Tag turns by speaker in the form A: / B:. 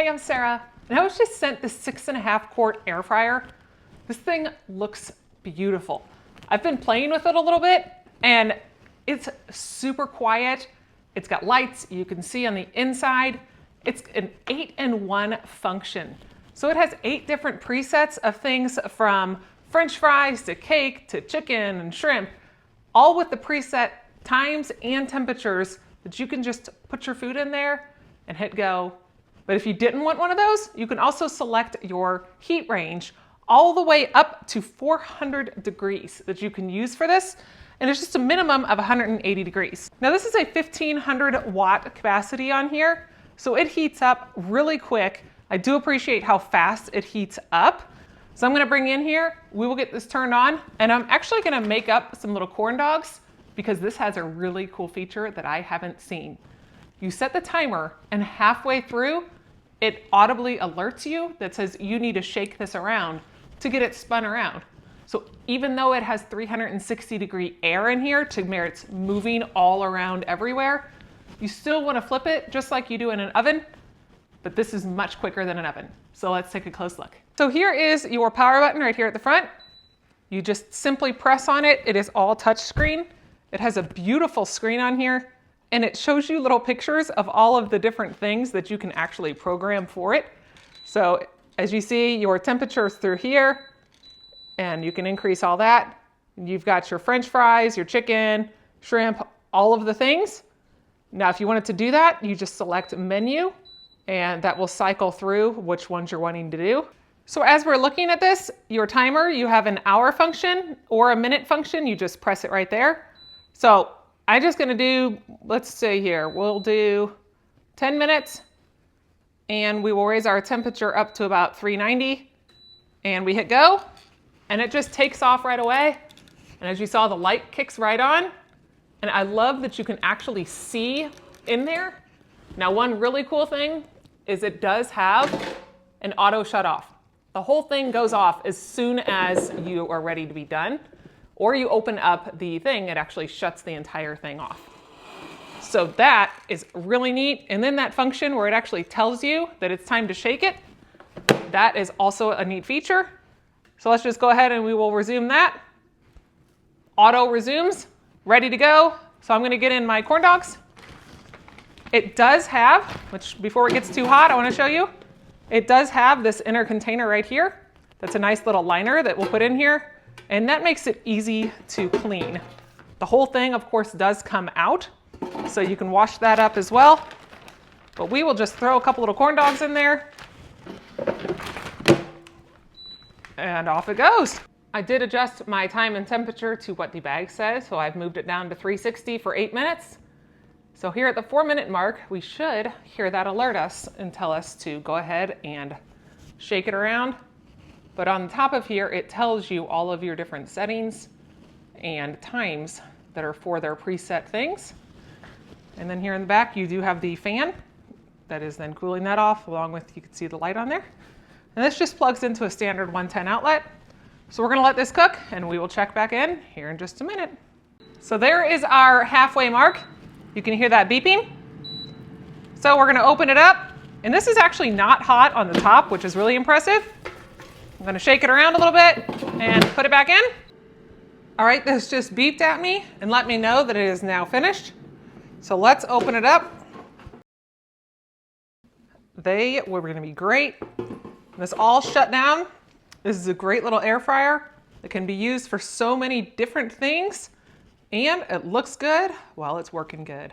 A: Hey, I'm Sarah, and I was just sent this 6.5 quart air fryer. This thing looks beautiful. I've been playing with it a little bit, and it's super quiet. It's got lights you can see on the inside. It's an 8-in-1 function. So it has 8 different presets of things from French fries to cake to chicken and shrimp, all with the preset times and temperatures that you can just put your food in there and hit go. But if you didn't want one of those, you can also select your heat range all the way up to 400 degrees that you can use for this. And it's just a minimum of 180 degrees. Now this is a 1500 watt capacity on here, so it heats up really quick. I do appreciate how fast it heats up. So I'm gonna bring in here, we will get this turned on, and I'm actually gonna make up some little corn dogs because this has a really cool feature that I haven't seen. You set the timer, and halfway through, it audibly alerts you that says you need to shake this around to get it spun around. So even though it has 360-degree air in here to where it's moving all around everywhere, you still want to flip it just like you do in an oven, but this is much quicker than an oven. So let's take a close look. So here is your power button right here at the front. You just simply press on it. It is all touch screen. It has a beautiful screen on here, and it shows you little pictures of all of the different things that you can actually program for it. So as you see, your temperature's through here, and you can increase all that. You've got your French fries, your chicken, shrimp, all of the things. Now, if you wanted to do that, you just select menu, and that will cycle through which ones you're wanting to do. So as we're looking at this, your timer, you have an hour function or a minute function. You just press it right there. So I'm just gonna do, let's say here, we'll do 10 minutes, and we will raise our temperature up to about 390, and we hit go. And it just takes off right away. And as you saw, the light kicks right on. And I love that you can actually see in there. Now, one really cool thing is it does have an auto shut off. The whole thing goes off as soon as you are ready to be done, or you open up the thing, it actually shuts the entire thing off. So that is really neat. And then that function where it actually tells you that it's time to shake it, that is also a neat feature. So let's just go ahead and we will resume that. Auto resumes, ready to go. So I'm gonna get in my corn dogs. It does have, which before it gets too hot, I wanna show you, it does have this inner container right here. That's a nice little liner that we'll put in here. And that makes it easy to clean. The whole thing, of course, does come out. So you can wash that up as well. But we will just throw a couple little corn dogs in there. And off it goes. I did adjust my time and temperature to what the bag says, so I've moved it down to 360 for 8 minutes. So here at the 4-minute mark, we should hear that alert us and tell us to go ahead and shake it around. But on the top of here, it tells you all of your different settings and times that are for their preset things. And then here in the back, you do have the fan that is then cooling that off, along with, you can see the light on there. And this just plugs into a standard 110 outlet. So we're gonna let this cook, and we will check back in here in just a minute. So there is our halfway mark. You can hear that beeping. So we're gonna open it up, and this is actually not hot on the top, which is really impressive. I'm gonna shake it around a little bit and put it back in. All right, this just beeped at me and let me know that it is now finished. So let's open it up. They were gonna be great. This all shut down. This is a great little air fryer that can be used for so many different things, and it looks good while it's working good.